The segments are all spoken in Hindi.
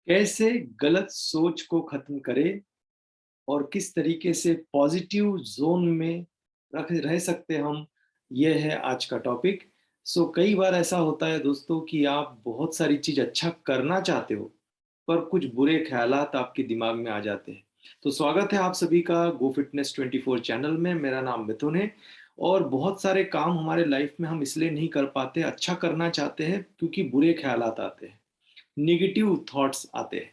कैसे गलत सोच को खत्म करें और किस तरीके से पॉजिटिव जोन में रह सकते हम, ये है आज का टॉपिक। कई बार ऐसा होता है दोस्तों कि आप बहुत सारी चीज अच्छा करना चाहते हो, पर कुछ बुरे ख्यालात आपके दिमाग में आ जाते हैं। तो स्वागत है आप सभी का गो फिटनेस 24 चैनल में। मेरा नाम मिथुन है। और बहुत सारे काम हमारे लाइफ में हम इसलिए नहीं कर पाते, अच्छा करना चाहते हैं, क्योंकि बुरे ख्यालात आते हैं, निगेटिव थॉट्स आते हैं।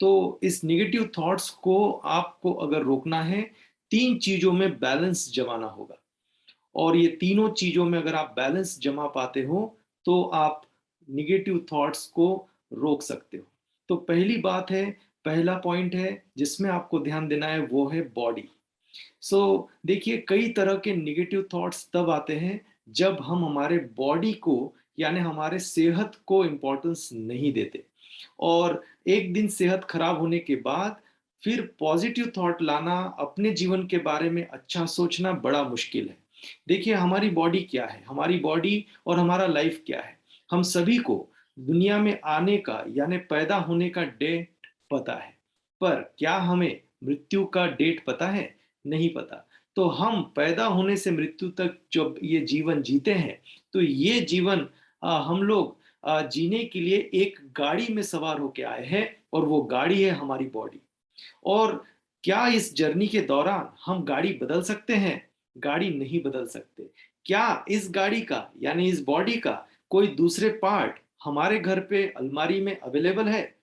तो इस निगेटिव थॉट्स को आपको अगर रोकना है, तीन चीजों में बैलेंस जमाना होगा। और ये तीनों चीजों में अगर आप बैलेंस जमा पाते हो तो आप निगेटिव थॉट्स को रोक सकते हो। तो पहली बात है, पहला पॉइंट है जिसमें आपको ध्यान देना है, वो है बॉडी। देखिए, कई तरह के निगेटिव थॉट्स तब आते हैं जब हम हमारे बॉडी को, यानी हमारे सेहत को इम्पोर्टेंस नहीं देते। और एक दिन सेहत खराब होने के बाद फिर पॉजिटिव थॉट लाना, अपने जीवन के बारे में अच्छा सोचना बड़ा मुश्किल है। देखिए, हमारी बॉडी क्या है, हमारी बॉडी और हमारा लाइफ क्या है। हम सभी को दुनिया में आने का, यानी पैदा होने का डेट पता है, पर क्या हमें मृत्यु का डेट पता है? नहीं पता। तो हम पैदा होने से मृत्यु तक जब ये जीवन जीते हैं, तो ये जीवन हम लोग जीने के लिए एक गाड़ी में सवार होके आए हैं, और वो गाड़ी है हमारी बॉडी। और क्या इस जर्नी के दौरान हम गाड़ी बदल सकते हैं? गाड़ी नहीं बदल सकते। क्या इस गाड़ी का, यानी इस बॉडी का, कोई दूसरे पार्ट हमारे घर पे अलमारी में अवेलेबल है?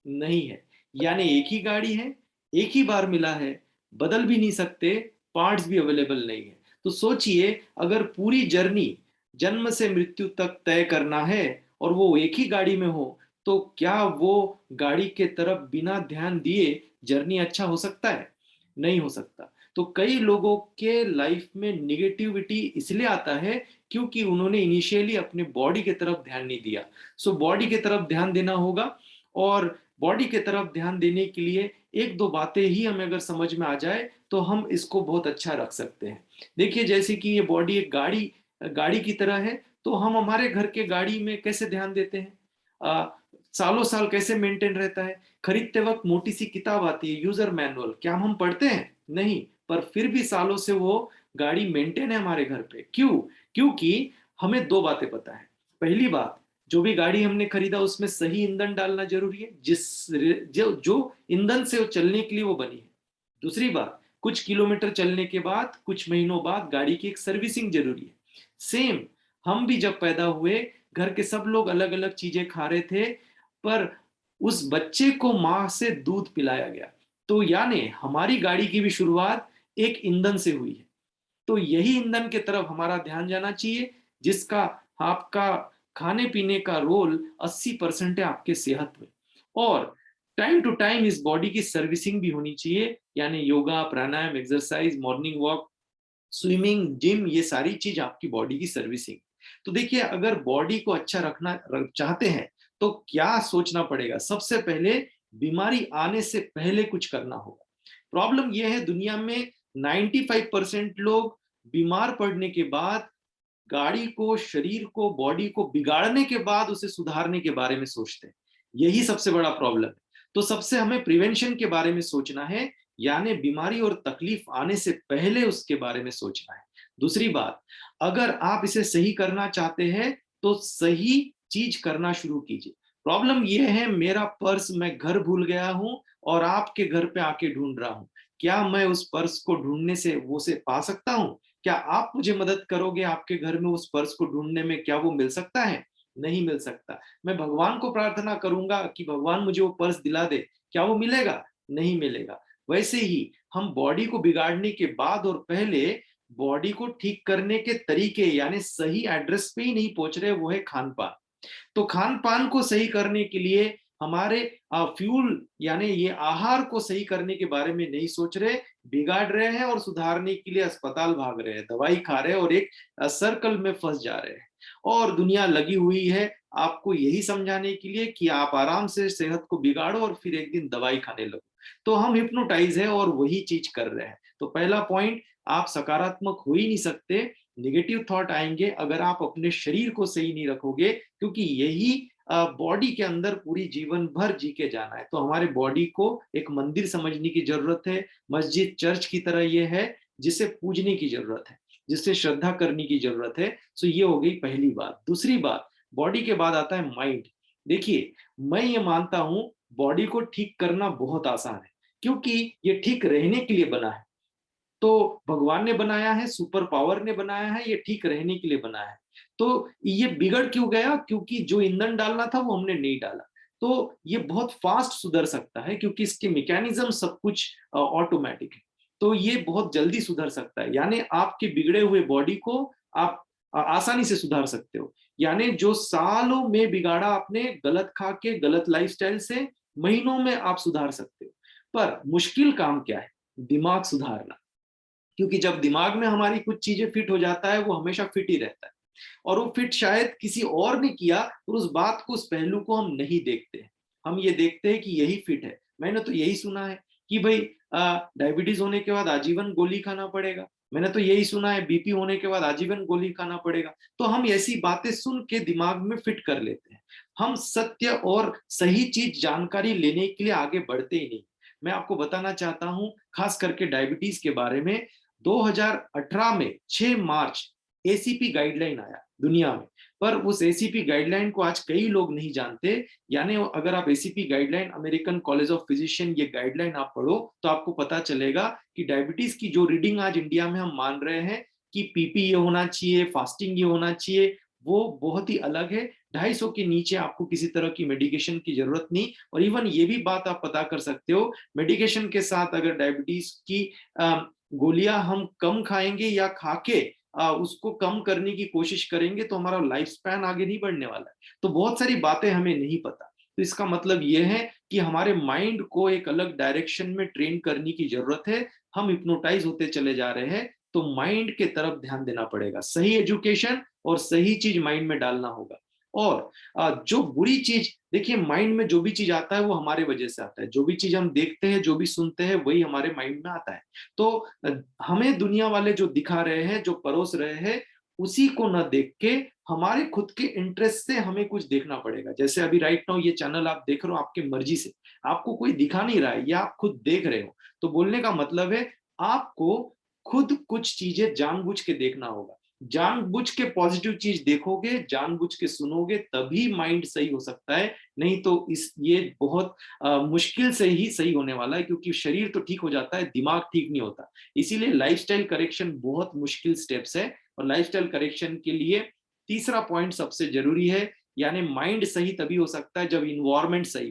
नहीं है। यानी एक ही गाड़ी है, एक ही बार मिला है, बदल भी नहीं सकते, पार्ट्स भी अवेलेबल नहीं है। तो सोचिए, अगर पूरी जर्नी जन्म से मृत्यु तक तय करना है और वो एक ही गाड़ी में हो, तो क्या वो गाड़ी के तरफ बिना ध्यान दिए जर्नी अच्छा हो सकता है? नहीं हो सकता। तो कई लोगों के लाइफ में निगेटिविटी इसलिए आता है क्योंकि उन्होंने इनिशियली अपने बॉडी के तरफ ध्यान नहीं दिया। बॉडी के तरफ ध्यान देना होगा। और बॉडी के तरफ ध्यान देने के लिए एक दो बातें ही हमें अगर समझ में आ जाए तो हम इसको बहुत अच्छा रख सकते हैं। देखिए, जैसे कि ये बॉडी एक गाड़ी गाड़ी की तरह है, तो हम हमारे घर के गाड़ी में कैसे ध्यान देते हैं? आ, सालों साल कैसे मेंटेन रहता है? खरीदते वक्त मोटी सी किताब आती है, यूजर मैनुअल, क्या हम पढ़ते हैं? नहीं। पर फिर भी सालों से वो गाड़ी मेंटेन है हमारे घर पे। क्यों? क्योंकि हमें दो बातें पता है। पहली बात, जो भी गाड़ी हमने खरीदा उसमें सही ईंधन डालना जरूरी है, जो जो ईंधन से वो चलने के लिए वो बनी है। दूसरी बात, कुछ किलोमीटर चलने के बाद, कुछ महीनों बाद गाड़ी की एक सर्विसिंग जरूरी है। सेम, हम भी जब पैदा हुए, घर के सब लोग अलग अलग चीजें खा रहे थे, पर उस बच्चे को माँ से दूध पिलाया गया। तो यानी हमारी गाड़ी की भी शुरुआत एक ईंधन से हुई है। तो यही ईंधन की तरफ हमारा ध्यान जाना चाहिए, जिसका आपका खाने पीने का रोल 80% है आपके सेहत में। और टाइम टू टाइम इस बॉडी की सर्विसिंग भी होनी चाहिए, यानी yoga, pranayama, exercise, morning walk, swimming, gym, ये सारी चीज आपकी बॉडी की सर्विसिंग। तो देखिए, अगर बॉडी को अच्छा चाहते हैं तो क्या सोचना पड़ेगा? सबसे पहले, बीमारी आने से पहले कुछ करना होगा। प्रॉब्लम यह है, दुनिया में 95% लोग बीमार पड़ने के बाद, गाड़ी को, शरीर को, बॉडी को बिगाड़ने के बाद उसे सुधारने के बारे में सोचते हैं। यही सबसे बड़ा प्रॉब्लम है। तो सबसे हमें प्रिवेंशन के बारे में सोचना है, यानी बीमारी और तकलीफ आने से पहले उसके बारे में सोचना है। दूसरी बात, अगर आप इसे सही करना चाहते हैं तो सही चीज करना शुरू कीजिए। प्रॉब्लम यह है, मेरा पर्स मैं घर भूल गया हूं और आपके घर पे आके ढूंढ रहा हूं। क्या मैं उस पर्स को ढूंढने से वो से पा सकता हूं? क्या आप मुझे मदद करोगे आपके घर में उस पर्स को ढूंढने में? क्या वो मिल सकता है? नहीं मिल सकता। मैं भगवान को प्रार्थना करूंगा कि भगवान मुझे वो पर्स दिला दे, क्या वो मिलेगा? नहीं मिलेगा। वैसे ही हम बॉडी को बिगाड़ने के बाद और पहले बॉडी को ठीक करने के तरीके, यानी सही एड्रेस पे ही नहीं पहुंच रहे, वो है खान पान। तो खान पान को सही करने के लिए हमारे फ्यूल, यानी ये आहार को सही करने के बारे में नहीं सोच रहे, बिगाड़ रहे हैं, और सुधारने के लिए अस्पताल भाग रहे हैं, दवाई खा रहे हैं, और एक सर्कल में फंस जा रहे हैं। और दुनिया लगी हुई है आपको यही समझाने के लिए कि आप आराम से सेहत को बिगाड़ो और फिर एक दिन दवाई खाने लगो। तो हम हिप्नोटाइज है और वही चीज कर रहे हैं। तो पहला पॉइंट, आप सकारात्मक हो ही नहीं सकते, निगेटिव थॉट आएंगे अगर आप अपने शरीर को सही नहीं रखोगे, क्योंकि यही बॉडी के अंदर पूरी जीवन भर जी के जाना है। तो हमारे बॉडी को एक मंदिर समझने की जरूरत है, मस्जिद चर्च की तरह ये है, जिसे पूजने की जरूरत है, जिससे श्रद्धा करने की जरूरत है। सो ये हो गई पहली बात। दूसरी बात, बॉडी के बाद आता है माइंड। देखिए, मैं ये मानता हूं बॉडी को ठीक करना बहुत आसान है, क्योंकि ये ठीक रहने के लिए बना है। तो भगवान ने बनाया है, सुपर पावर ने बनाया है, ये ठीक रहने के लिए बनाया है। तो ये बिगड़ क्यों गया? क्योंकि जो ईंधन डालना था वो हमने नहीं डाला। तो ये बहुत फास्ट सुधर सकता है, क्योंकि इसके मैकेनिज्म सब कुछ ऑटोमेटिक है। तो ये बहुत जल्दी सुधर सकता है। यानी आपके बिगड़े हुए बॉडी को आप आसानी से सुधार सकते हो। यानी जो सालों में बिगाड़ा आपने गलत खा के, गलत लाइफस्टाइल से, महीनों में आप सुधार सकते हो। पर मुश्किल काम क्या है? दिमाग सुधारना। क्योंकि जब दिमाग में हमारी कुछ चीजें फिट हो जाता है, वो हमेशा फिट ही रहता है। और वो फिट शायद किसी और ने किया, और उस बात को, उस पहलू को हम नहीं देखते हैं। हम ये देखते हैं कि यही फिट है। मैंने तो यही सुना है कि भाई डायबिटीज होने के बाद आजीवन गोली खाना पड़ेगा। मैंने तो यही सुना है बीपी होने के बाद आजीवन गोली खाना पड़ेगा। तो हम ऐसी बातें सुन के दिमाग में फिट कर लेते हैं। हम सत्य और सही चीज जानकारी लेने के लिए आगे बढ़ते ही नहीं। मैं आपको बताना चाहता हूं, खास करके डायबिटीज के बारे में। 2018 में 6 मार्च एसीपी गाइडलाइन आया दुनिया में। पर उस एसीपी गाइडलाइन को आज कई लोग नहीं जानते। यानी अगर आप ACP guideline, American college of physician, ये गाइडलाइन आप पढ़ो, तो आपको पता चलेगा कि डायबिटीज की जो रीडिंग आज इंडिया में हम मान रहे हैं कि पीपी ये होना चाहिए, फास्टिंग ये होना चाहिए, वो बहुत ही अलग है। 250 के नीचे आपको किसी तरह की मेडिकेशन की जरूरत नहीं। और इवन ये भी बात आप पता कर सकते हो, मेडिकेशन के साथ अगर डायबिटीज की गोलियां हम कम खाएंगे या खा के उसको कम करने की कोशिश करेंगे, तो हमारा लाइफ स्पैन आगे नहीं बढ़ने वाला है। तो बहुत सारी बातें हमें नहीं पता। तो इसका मतलब यह है कि हमारे माइंड को एक अलग डायरेक्शन में ट्रेन करने की जरूरत है। हम हिप्नोटाइज होते चले जा रहे हैं। तो माइंड के तरफ ध्यान देना पड़ेगा, सही एजुकेशन और सही चीज माइंड में डालना होगा। और जो बुरी चीज, देखिए, माइंड में जो भी चीज आता है वो हमारे वजह से आता है। जो भी चीज हम देखते हैं, जो भी सुनते हैं, वही हमारे माइंड में आता है। तो हमें दुनिया वाले जो दिखा रहे हैं, जो परोस रहे हैं, उसी को न देख के हमारे खुद के इंटरेस्ट से हमें कुछ देखना पड़ेगा। जैसे अभी राइट नाउ ये चैनल आप देख रहे हो आपके मर्जी से, आपको कोई दिखा नहीं रहा है, या आप खुद देख रहे हो। तो बोलने का मतलब है, आपको खुद कुछ चीजें जानबूझ के देखना होगा। जानबूझ के पॉजिटिव चीज देखोगे, जानबूझ के सुनोगे, तभी माइंड सही हो सकता है। नहीं तो ये बहुत मुश्किल से ही सही होने वाला है, क्योंकि शरीर तो ठीक हो जाता है, दिमाग ठीक नहीं होता। इसीलिए लाइफस्टाइल करेक्शन बहुत मुश्किल स्टेप्स है। और लाइफस्टाइल करेक्शन के लिए तीसरा पॉइंट सबसे जरूरी है। यानी माइंड सही तभी हो सकता है जब इन्वायरमेंट सही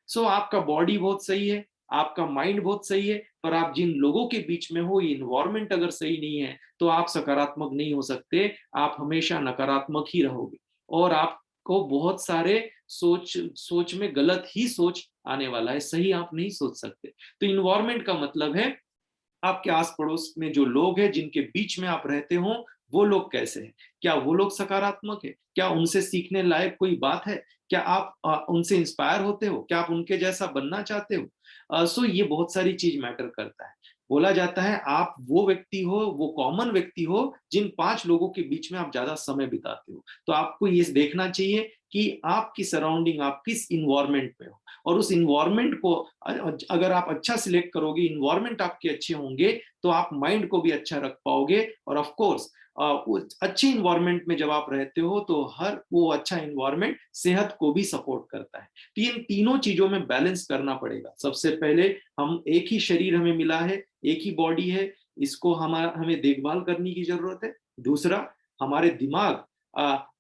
हो। आपका बॉडी बहुत सही है, आपका माइंड बहुत सही है, पर आप जिन लोगों के बीच में हो, ये इन्वायरमेंट अगर सही नहीं है, तो आप सकारात्मक नहीं हो सकते। आप हमेशा नकारात्मक ही रहोगे। और आपको बहुत सारे सोच सोच में गलत ही सोच आने वाला है, सही आप नहीं सोच सकते। तो इन्वायरमेंट का मतलब है, आपके आस पड़ोस में जो लोग हैं, जिनके बीच में आप रहते हो, वो लोग कैसे हैं? क्या वो लोग सकारात्मक है? क्या उनसे सीखने लायक कोई बात है? क्या आप उनसे इंस्पायर होते हो? क्या आप उनके जैसा बनना चाहते हो? ये बहुत सारी चीज मैटर करता है। बोला जाता है, आप वो व्यक्ति हो, वो कॉमन व्यक्ति हो, जिन 5 लोगों के बीच में आप ज्यादा समय बिताते हो। तो आपको ये देखना चाहिए कि आपकी सराउंडिंग, आप किस इन्वायरमेंट में हो। और उस इन्वायरमेंट को अगर आप अच्छा सिलेक्ट करोगे, इन्वायरमेंट आपके अच्छे होंगे, तो आप माइंड को भी अच्छा रख पाओगे। और ऑफ कोर्स उस अच्छे इन्वायरमेंट में जब आप रहते हो, तो हर वो अच्छा इन्वायरमेंट सेहत को भी सपोर्ट करता है। तो इन तीनों चीजों में बैलेंस करना पड़ेगा। सबसे पहले, हम एक ही शरीर हमें मिला है, एक ही बॉडी है, इसको हमें देखभाल करने की जरूरत है। दूसरा, हमारे दिमाग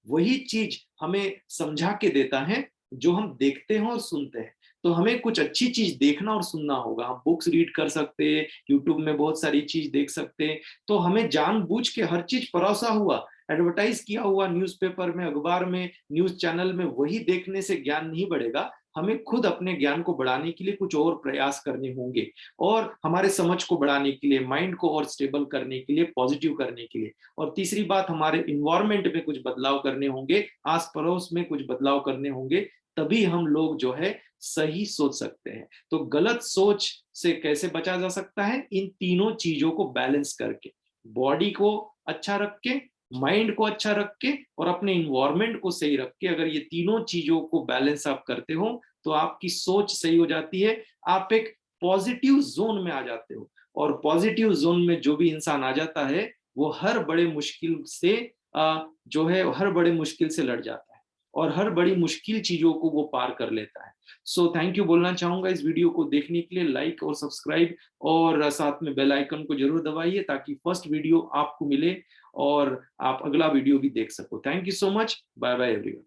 वही चीज हमें समझा के देता है जो हम देखते हैं और सुनते हैं। तो हमें कुछ अच्छी चीज देखना और सुनना होगा। हम बुक्स रीड कर सकते हैं, यूट्यूब में बहुत सारी चीज देख सकते हैं। तो हमें जानबूझ के हर चीज परोसा हुआ, एडवर्टाइज किया हुआ न्यूज़पेपर में, अखबार में, न्यूज चैनल में, वही देखने से ज्ञान नहीं बढ़ेगा। हमें खुद अपने ज्ञान को बढ़ाने के लिए कुछ और प्रयास करने होंगे। और हमारे समझ को बढ़ाने के लिए, माइंड को और स्टेबल करने के लिए, पॉजिटिव करने के लिए। और तीसरी बात, हमारे इन्वायरमेंट में कुछ बदलाव करने होंगे, आस पड़ोस में कुछ बदलाव करने होंगे। तभी हम लोग जो है सही सोच सकते हैं। तो गलत सोच से कैसे बचा जा सकता है? इन तीनों चीजों को बैलेंस करके, बॉडी को अच्छा रख के, माइंड को अच्छा रख के और अपने इन्वायरमेंट को सही रख के अगर ये तीनों चीजों को बैलेंस आप करते हो तो आपकी सोच सही हो जाती है, आप एक पॉजिटिव जोन में आ जाते हो। और पॉजिटिव जोन में जो भी इंसान आ जाता है वो हर बड़े मुश्किल से जो है हर बड़े मुश्किल से लड़ जाता है और हर बड़ी मुश्किल चीजों को वो पार कर लेता है। सो थैंक यू बोलना चाहूंगा इस वीडियो को देखने के लिए। लाइक और सब्सक्राइब और साथ में बेल आइकन को जरूर दबाइए ताकि फर्स्ट वीडियो आपको मिले और आप अगला वीडियो भी देख सको। Thank you so much. Bye bye everyone.